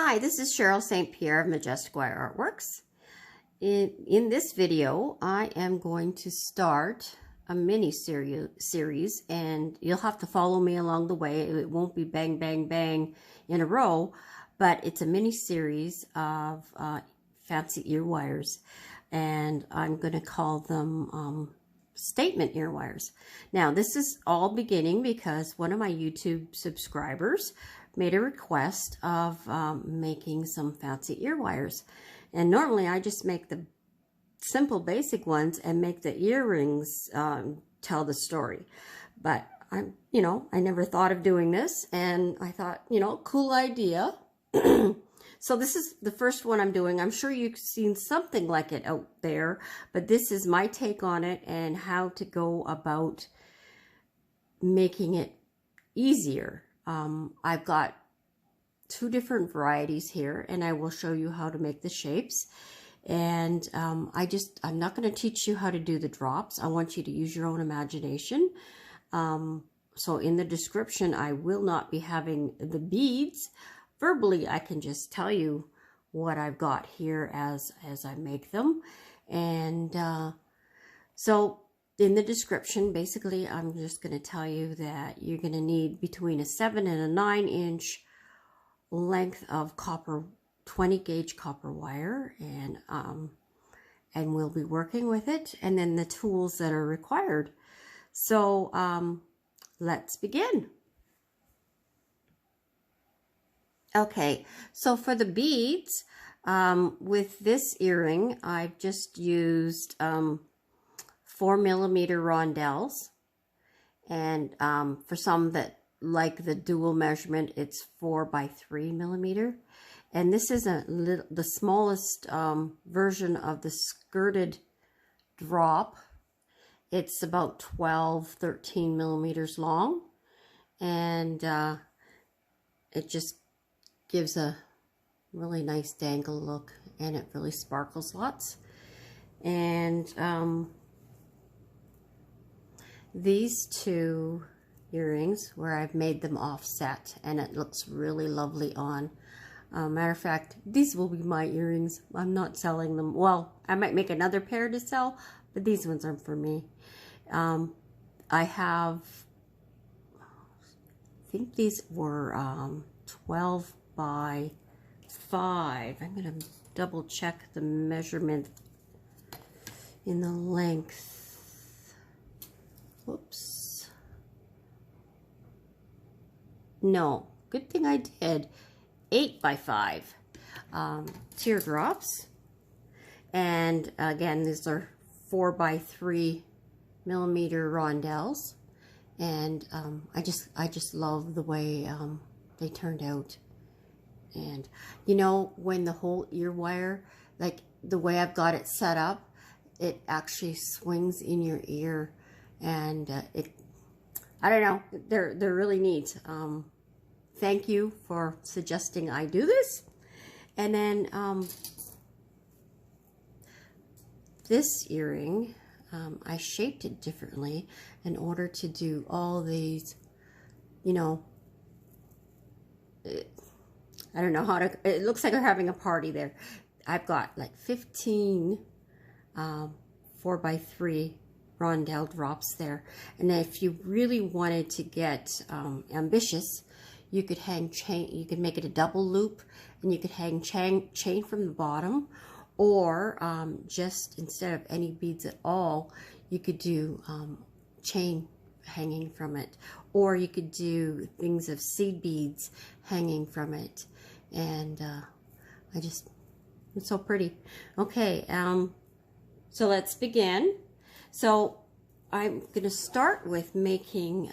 Hi, this is Cheryl St.Pierre of Majestic Artworks. In this video, I am going to start a mini series, and you'll have to follow me along the way. It won't be bang, bang, bang in a row, but it's a mini series of fancy ear wires, and I'm going to call them statement ear wires. Now, this is all beginning because one of my YouTube subscribers made a request of making some fancy ear wires. And normally I just make the simple basic ones and make the earrings tell the story. But I never thought of doing this, and I thought, cool idea. So this is the first one I'm doing. I'm sure you've seen something like it out there, but this is my take on it and how to go about making it easier. I've got two different varieties here, and I will show you how to make the shapes. And I'm not going to teach you how to do the drops. I want you to use your own imagination. So in the description, I will not be having the beads. Verbally, I can just tell you what I've got here as I make them. And so in the description, basically, I'm just going to tell you that you're going to need between a 7 and a 9 inch length of copper, 20 gauge copper wire, and we'll be working with it, and then the tools that are required. So let's begin. Okay, so for the beads, with this earring, I've just used 4mm rondelles, and for some that like the dual measurement, it's 4x3mm, and this is the smallest version of the skirted drop. It's about 12-13 millimeters long, and it just gives a really nice dangle look, and it really sparkles lots. And these two earrings, where I've made them offset, and it looks really lovely on. Matter of fact, these will be my earrings. I'm not selling them. Well, I might make another pair to sell, but these ones are for me. I have, I think these were 12 by 5. I'm going to double check the measurement in the length. Whoops. No, good thing I did. 8 by 5 teardrops, and again, these are 4x3mm rondelles, and I just love the way they turned out. And when the whole ear wire, like the way I've got it set up, it actually swings in your ear, and I don't know, they're really neat. Thank you for suggesting I do this. And then this earring, I shaped it differently in order to do all these, I don't know how to, it looks like we're having a party there. I've got like 15 4x3 rondelle drops there. And if you really wanted to get ambitious, you could hang chain, you could make it a double loop, and you could hang chain from the bottom, or just instead of any beads at all, you could do chain hanging from it, or you could do things of seed beads hanging from it. And it's so pretty. Okay, so let's begin. So I'm going to start with making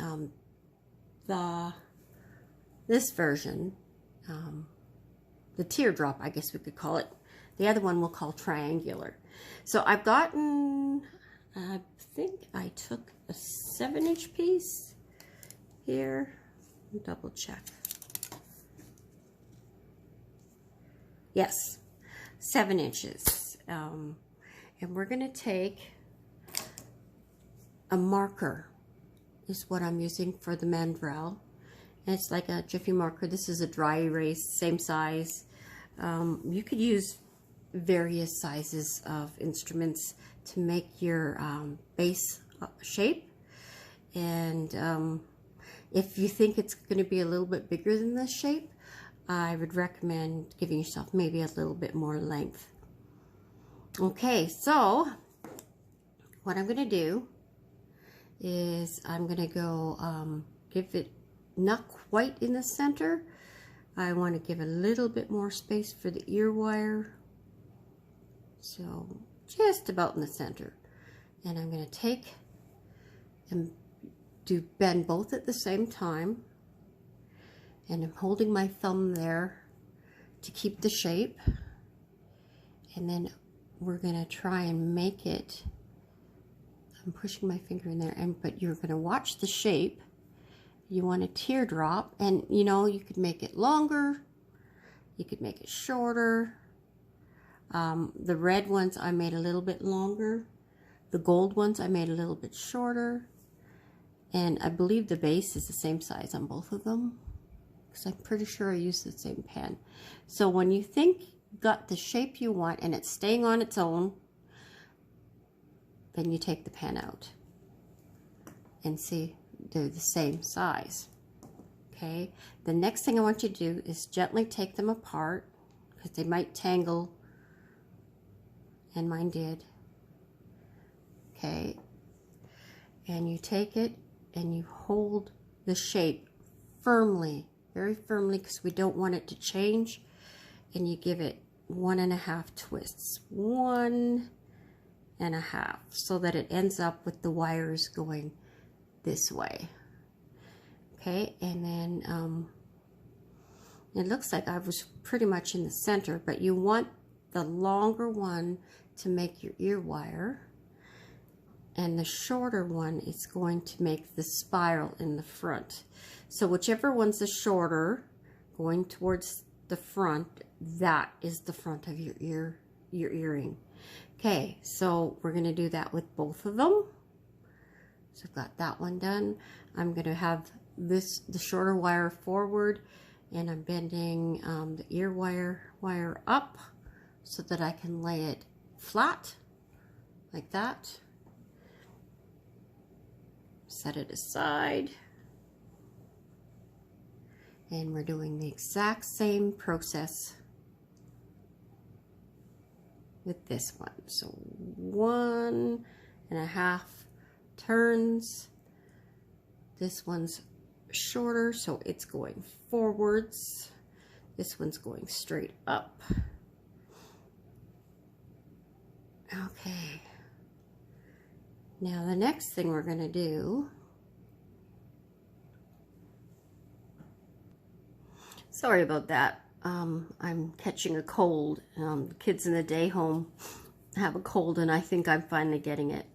this version, the teardrop, I guess we could call it. The other one we'll call triangular. So I've gotten, I think I took a 7-inch piece here. Double check. Yes, 7 inches. And we're going to take a marker, is what I'm using for the mandrel. And it's like a Jiffy marker. This is a dry erase, same size. You could use various sizes of instruments to make your base shape. And if you think it's going to be a little bit bigger than this shape, I would recommend giving yourself maybe a little bit more length. Okay, so what I'm going to do is I'm going to go give it not quite in the center. I want to give a little bit more space for the ear wire. So just about in the center. And I'm going to take and bend both at the same time. And I'm holding my thumb there to keep the shape. And then we're going to try and make it. I'm pushing my finger in there, but you're going to watch the shape. You want a teardrop, and you know, you could make it longer, you could make it shorter. The red ones I made a little bit longer. The gold ones I made a little bit shorter. And I believe the base is the same size on both of them, because I'm pretty sure I used the same pen. So when you think you got the shape you want and it's staying on its own, then you take the pen out and see they're the same size. Okay, the next thing I want you to do is gently take them apart, because they might tangle, and mine did. Okay, and you take it and you hold the shape firmly, very firmly, because we don't want it to change, and you give it 1.5 twists, 1.5, so that it ends up with the wires going this way. Okay, and then it looks like I was pretty much in the center, but you want the longer one to make your ear wire, and the shorter one is going to make the spiral in the front. So whichever one's the shorter, going towards the front, that is the front of your earring. Okay, so we're going to do that with both of them. So I've got that one done. I'm going to have the shorter wire forward, and I'm bending the ear wire up so that I can lay it flat like that. Set it aside. And we're doing the exact same process with this one. So 1.5 turns. This one's shorter, so it's going forwards. This one's going straight up. Okay. Now the next thing we're going to do, sorry about that, I'm catching a cold. The kids in the day home have a cold, and I think I'm finally getting it.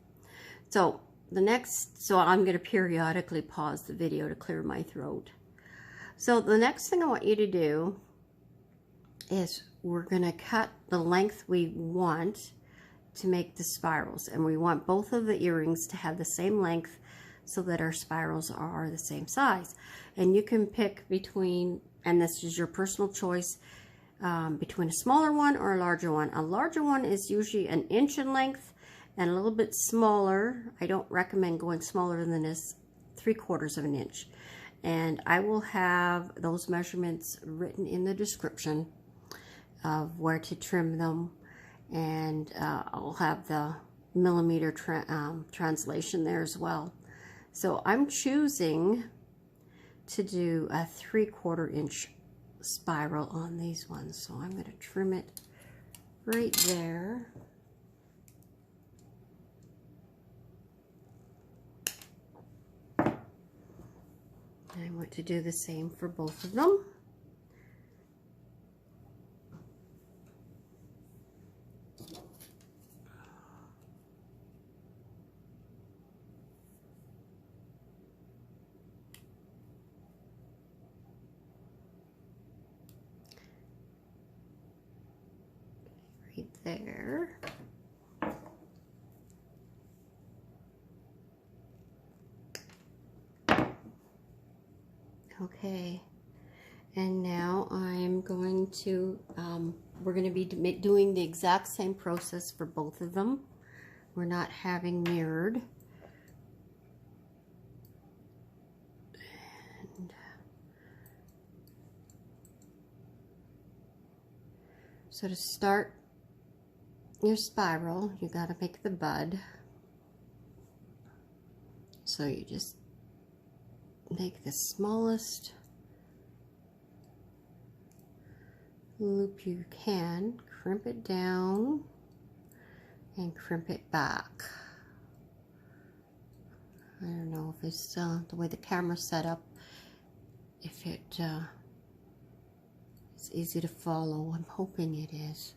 So I'm going to periodically pause the video to clear my throat. So the next thing I want you to do is we're going to cut the length we want to make the spirals, and we want both of the earrings to have the same length so that our spirals are the same size. And you can pick between, and this is your personal choice, between a smaller one or a larger one. A larger one is usually 1 inch in length, and a little bit smaller, I don't recommend going smaller than this, 3/4 of an inch. And I will have those measurements written in the description of where to trim them. And I'll have the millimeter translation there as well. So I'm choosing to do a 3/4 inch spiral on these ones. So I'm going to trim it right there. I want to do the same for both of them. Right there. Okay, And now I'm going to, we're going to be doing the exact same process for both of them. We're not having mirrored. And so to start your spiral, you got to make the bud. So you just make the smallest loop you can, crimp it down and crimp it back. I don't know if it's the way the camera's set up, if it's easy to follow. I'm hoping it is.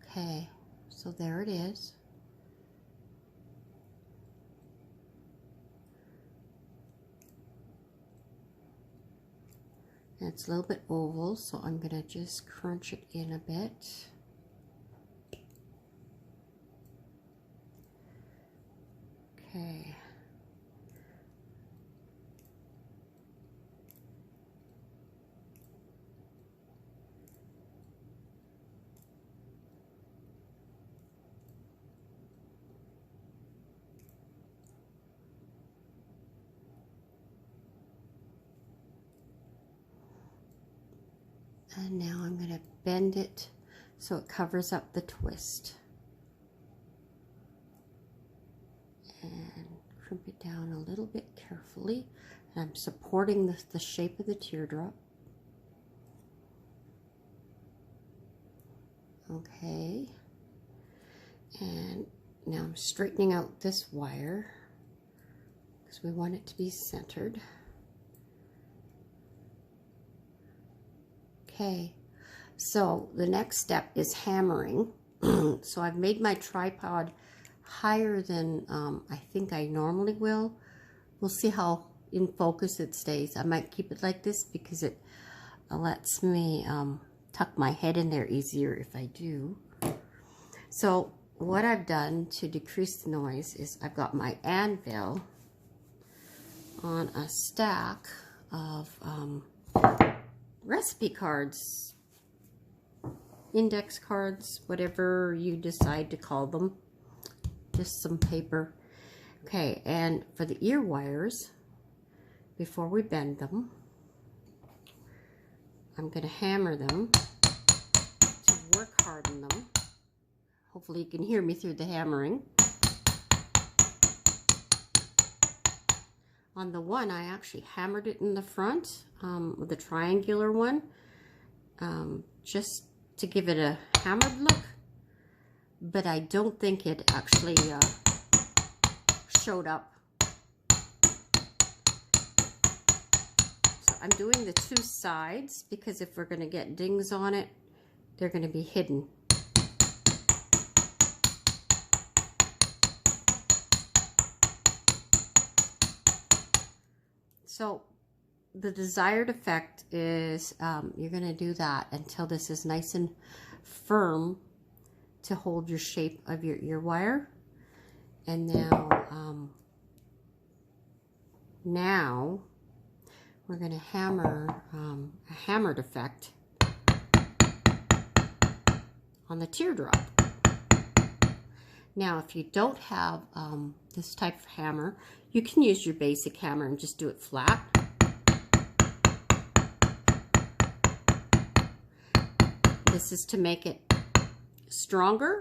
Okay, so there it is. And it's a little bit oval, so I'm going to just crunch it in a bit. Okay. And now I'm going to bend it so it covers up the twist. And crimp it down a little bit carefully. And I'm supporting the shape of the teardrop. Okay. And now I'm straightening out this wire because we want it to be centered. Okay, so the next step is hammering. So I've made my tripod higher than I think I normally will. We'll see how in focus it stays. I might keep it like this because it lets me tuck my head in there easier if I do. So what I've done to decrease the noise is I've got my anvil on a stack of recipe cards, index cards, whatever you decide to call them, just some paper. Okay, and for the ear wires, before we bend them, I'm going to hammer them to work harden them. Hopefully you can hear me through the hammering. On the one, I actually hammered it in the front with the triangular one, just to give it a hammered look, but I don't think it actually showed up. So I'm doing the two sides because if we're going to get dings on it, they're going to be hidden. So the desired effect is you're going to do that until this is nice and firm to hold your shape of your ear wire. And now we're going to hammer a hammered effect on the teardrop. Now if you don't have this type of hammer, you can use your basic hammer and just do it flat. This is to make it stronger.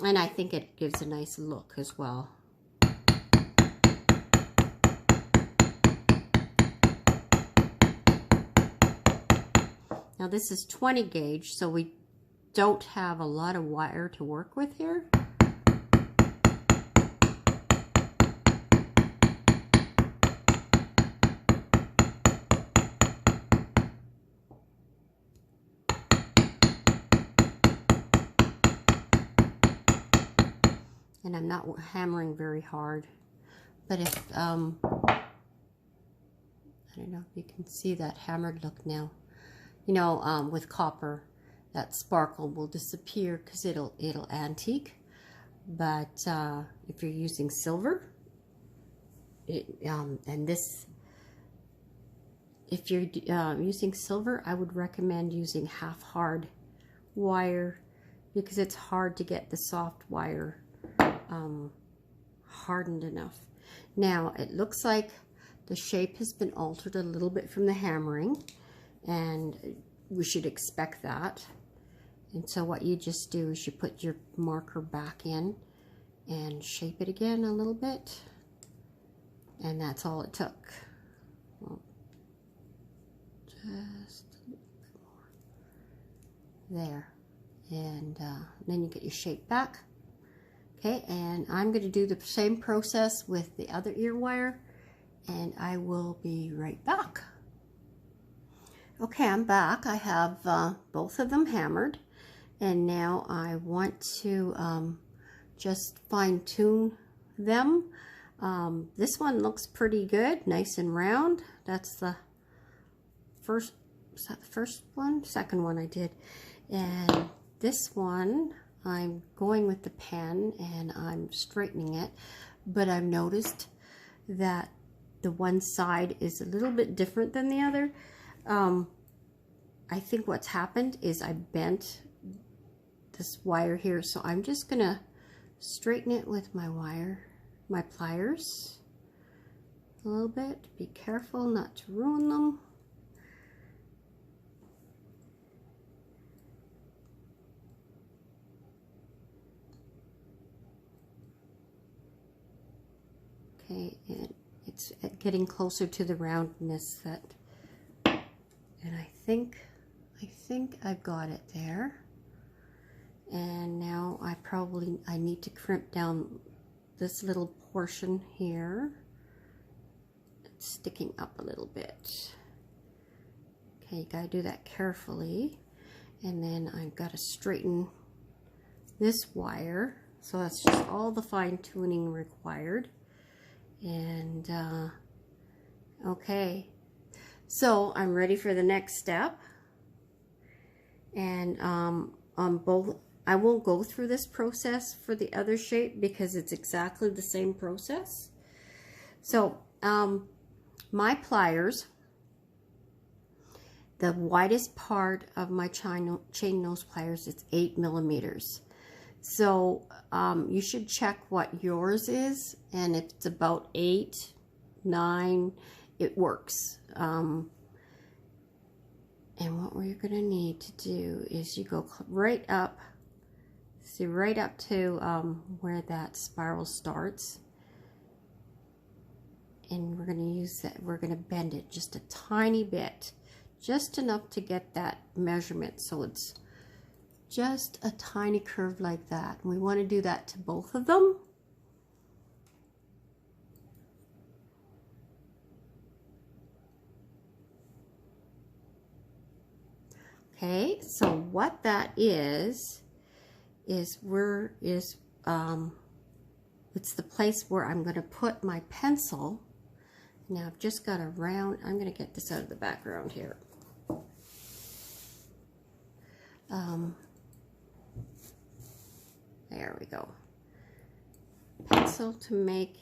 And I think it gives a nice look as well. Now this is 20 gauge, so we don't have a lot of wire to work with here. And I'm not hammering very hard, but if I don't know if you can see that hammered look now. You know, with copper, that sparkle will disappear because it'll antique. But if you're using silver, if you're using silver, I would recommend using half hard wire, because it's hard to get the soft wire hardened enough. Now it looks like the shape has been altered a little bit from the hammering, and we should expect that. And so what you just do is you put your marker back in and shape it again a little bit, and that's all it took. Well, just a little bit more there, and then you get your shape back. Okay, and I'm going to do the same process with the other ear wire, and I will be right back. Okay, I'm back. I have both of them hammered, and now I want to just fine-tune them. This one looks pretty good, nice and round. That's the first, is that the first one? Second one I did. And this one, I'm going with the pen and I'm straightening it, but I've noticed that the one side is a little bit different than the other. I think what's happened is I bent this wire here, so I'm just gonna straighten it with my pliers a little bit. Be careful not to ruin them. Okay, and it's getting closer to the roundness that, and I think I've got it there. And now I need to crimp down this little portion here. It's sticking up a little bit. Okay, you gotta do that carefully. And then I've got to straighten this wire. So that's just all the fine tuning required. And okay, so I'm ready for the next step. And on both, I won't go through this process for the other shape because it's exactly the same process. So my pliers, the widest part of my chain nose pliers is 8 millimeters. So you should check what yours is, and if it's about 8, 9, it works. And what we're going to need to do is you go right up, see right up to where that spiral starts, and we're going to use that, we're going to bend it just a tiny bit, just enough to get that measurement, so it's just a tiny curve like that. And we want to do that to both of them. Okay, so what that is it's the place where I'm going to put my pencil. Now I've just got a round, I'm going to get this out of the background here. There we go. Pencil to make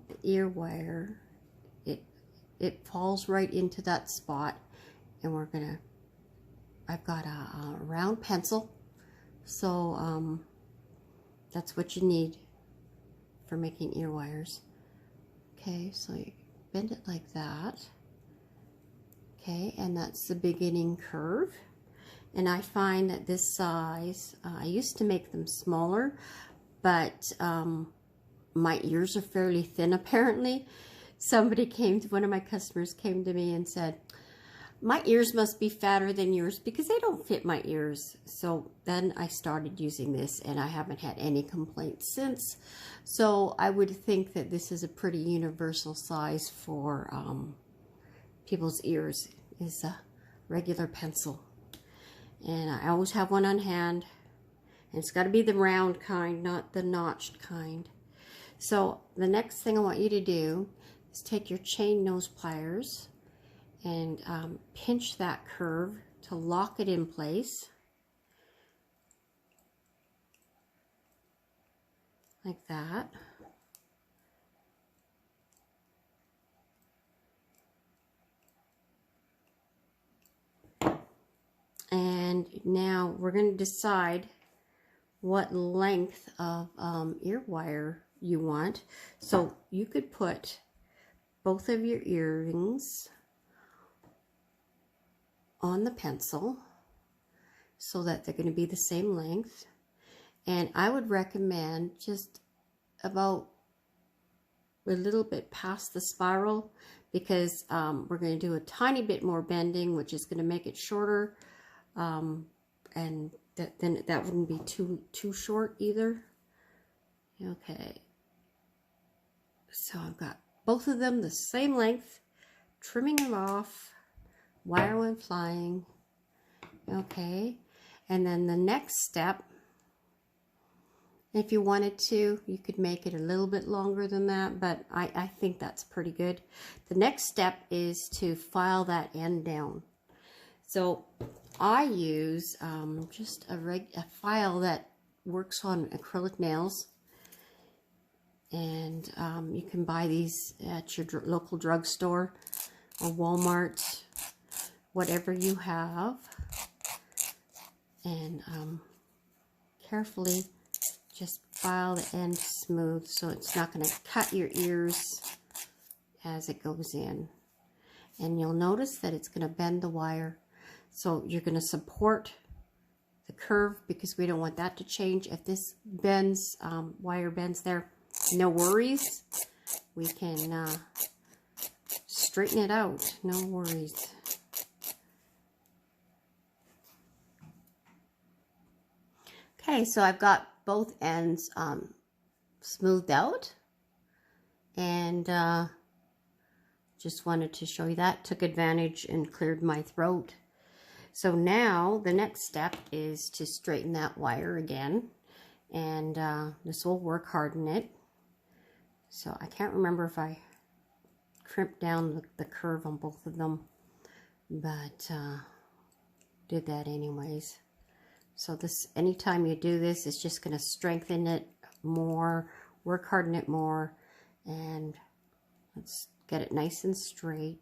the ear wire. It falls right into that spot, and we're gonna, I've got a round pencil, so that's what you need for making ear wires. Okay, so you bend it like that. Okay, and that's the beginning curve. And I find that this size, I used to make them smaller, but my ears are fairly thin apparently. One of my customers came to me and said, my ears must be fatter than yours because they don't fit my ears. So then I started using this, and I haven't had any complaints since. So I would think that this is a pretty universal size for people's ears, is a regular pencil. And I always have one on hand, and it's got to be the round kind, not the notched kind. So the next thing I want you to do is take your chain nose pliers and pinch that curve to lock it in place. like that. And now we're going to decide what length of ear wire you want. So you could put both of your earrings on the pencil so that they're going to be the same length. And I would recommend just about a little bit past the spiral, because we're going to do a tiny bit more bending, which is going to make it shorter, and then that wouldn't be too short either. Okay, so I've got both of them the same length, trimming them off, wire went flying. Okay, and then the next step, if you wanted to, you could make it a little bit longer than that, but I think that's pretty good. The next step is to file that end down. So I use just a file that works on acrylic nails. And you can buy these at your local drugstore or Walmart, whatever you have. And carefully just file the end smooth so it's not going to cut your ears as it goes in. And you'll notice that it's going to bend the wire. So you're going to support the curve because we don't want that to change. If this bends, wire bends there, no worries. We can straighten it out. No worries. Okay, so I've got both ends smoothed out, and just wanted to show you that. Took advantage and cleared my throat. So now the next step is to straighten that wire again, and this will work harden it. So I can't remember if I crimped down the curve on both of them, but did that anyways. So this, anytime you do this, it's just going to strengthen it more, work harden it more, and let's get it nice and straight.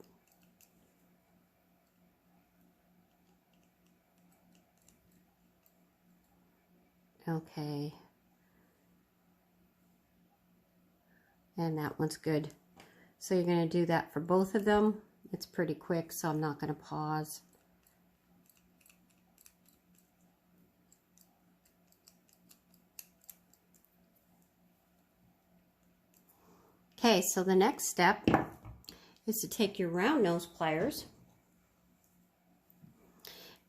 Okay. And that one's good. So you're going to do that for both of them. It's pretty quick, so I'm not going to pause. Okay, so the next step is to take your round nose pliers,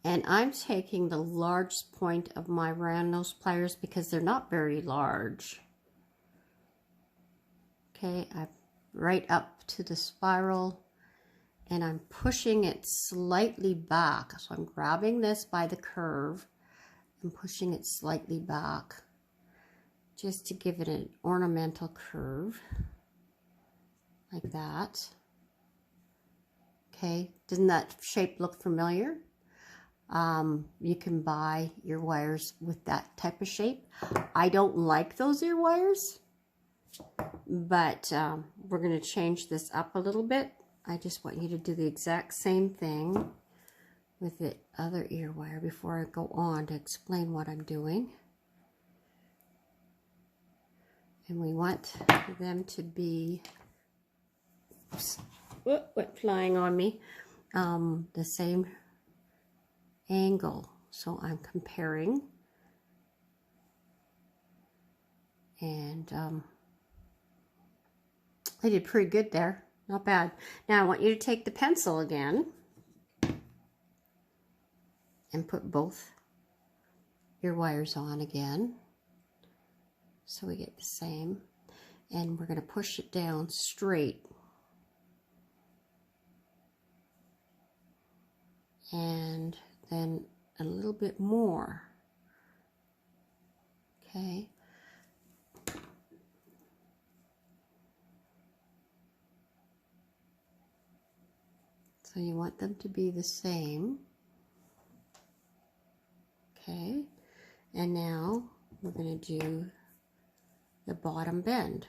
and I'm taking the largest point of my round nose pliers because they're not very large. Okay, I'm right up to the spiral, and I'm pushing it slightly back. So I'm grabbing this by the curve and pushing it slightly back just to give it an ornamental curve. Like that. Okay, doesn't that shape look familiar? You can buy ear wires with that type of shape. I don't like those ear wires, but we're going to change this up a little bit. I just want you to do the exact same thing with the other ear wire before I go on to explain what I'm doing. And we want them to be, went flying on me, the same angle. So I'm comparing, and I did pretty good there, not bad. Now I want you to take the pencil again and put both ear wires on again so we get the same, and we're going to push it down straight. And then a little bit more. Okay. So you want them to be the same. Okay. And now we're going to do the bottom bend.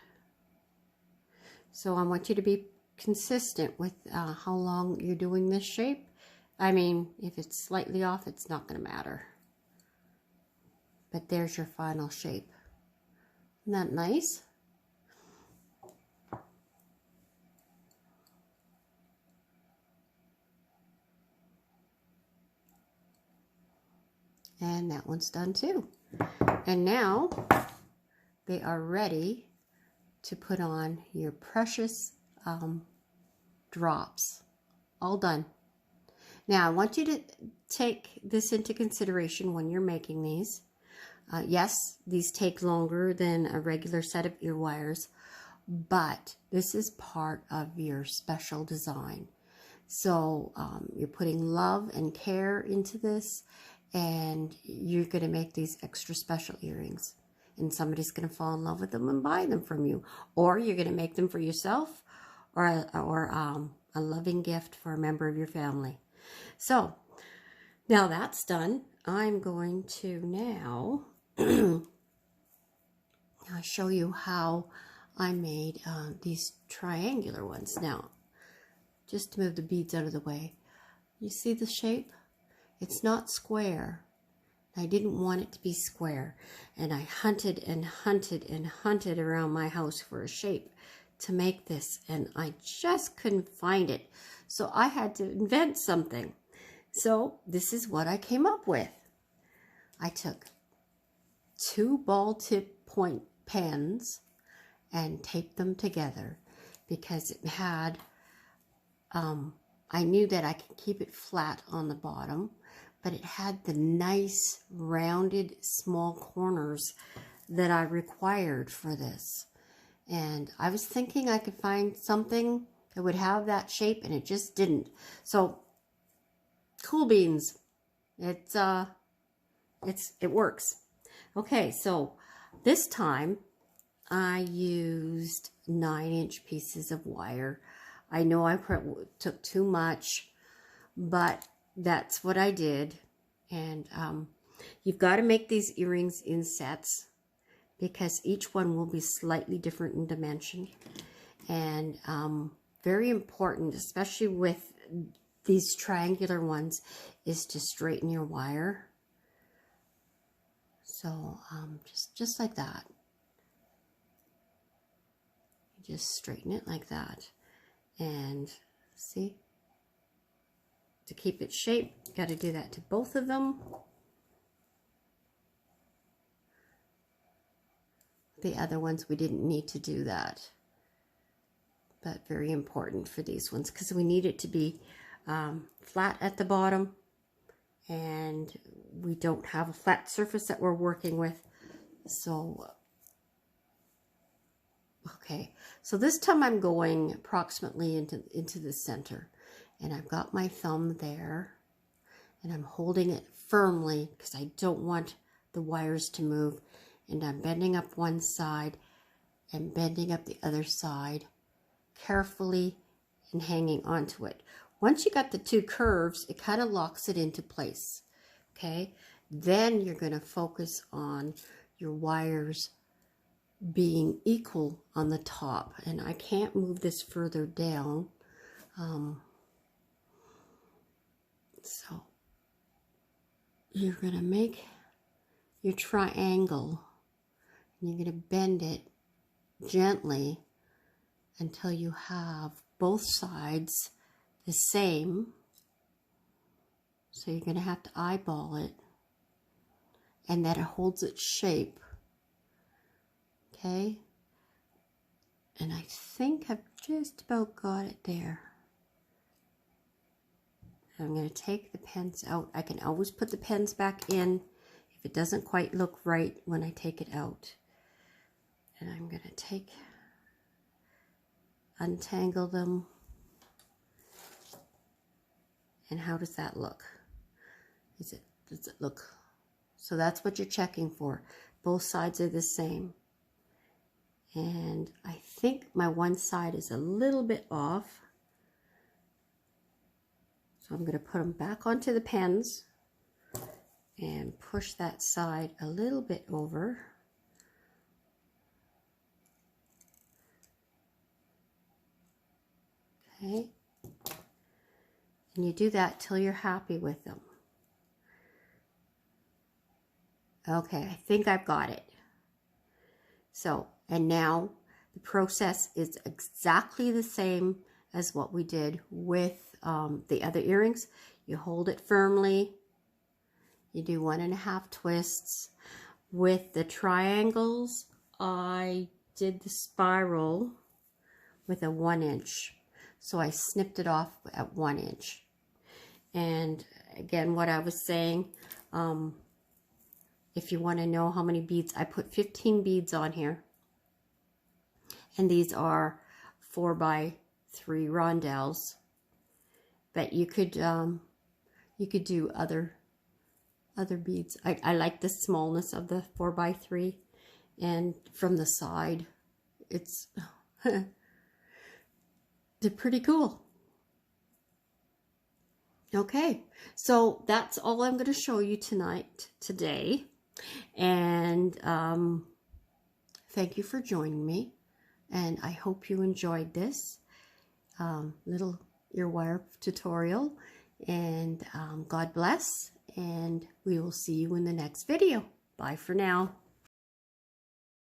So I want you to be consistent with how long you're doing this shape. I mean, if it's slightly off, it's not going to matter. But there's your final shape. Isn't that nice? And that one's done too. And now they are ready to put on your precious drops. All done. Now I want you to take this into consideration when you're making these. Yes, these take longer than a regular set of ear wires, but this is part of your special design. So you're putting love and care into this, and you're going to make these extra special earrings. And somebody's going to fall in love with them and buy them from you. Or you're going to make them for yourself, or a loving gift for a member of your family. So, now that's done. I'm going to now I'll show you how I made these triangular ones. Now, just to move the beads out of the way. You see the shape? It's not square. I didn't want it to be square. And I hunted and hunted and hunted around my house for a shape to make this. And I just couldn't find it. So I had to invent something. So this is what I came up with. I took 2 ball tip point pens and taped them together because it had, I knew that I could keep it flat on the bottom, but it had the nice rounded small corners that I required for this. And I was thinking I could find something that would have that shape, and it just didn't. So cool beans. It works. Okay, so this time I used 9-inch pieces of wire. I know I took too much, but that's what I did. And you've got to make these earrings in sets because each one will be slightly different in dimension. And very important, especially with these triangular ones, is to straighten your wire. So just like that. You just straighten it like that. And see, to keep it shaped, you got to do that to both of them. The other ones we didn't need to do that, but very important for these ones because we need it to be flat at the bottom, and we don't have a flat surface that we're working with. So okay, so this time I'm going approximately into the center, and I've got my thumb there, and I'm holding it firmly because I don't want the wires to move, and I'm bending up one side and bending up the other side carefully and hanging onto it. Once you got the 2 curves, it kind of locks it into place. Okay, then you're going to focus on your wires being equal on the top, and I can't move this further down. So you're going to make your triangle, and you're going to bend it gently until you have both sides the same. So you're going to have to eyeball it, and that it holds its shape. Okay, and I think I've just about got it there. I'm going to take the pens out. I can always put the pens back in if it doesn't quite look right when I take it out. And I'm going to untangle them. And how does that look? Does it look? So that's what you're checking for. Both sides are the same. And I think my one side is a little bit off. So I'm going to put them back onto the pens and push that side a little bit over. Okay. And you do that till you're happy with them. Okay, I think I've got it. So, and now the process is exactly the same as what we did with the other earrings. You hold it firmly. You do 1.5 twists. With the triangles, I did the spiral with a 1 inch. So I snipped it off at 1 inch. And again, what I was saying, if you want to know how many beads, I put 15 beads on here. And these are 4x3 rondelles. But you could do other beads. I like the smallness of the 4x3, and from the side, it's they're pretty cool. Okay, so that's all I'm going to show you today, and thank you for joining me, and I hope you enjoyed this little earwire tutorial, and God bless, and we will see you in the next video. Bye for now.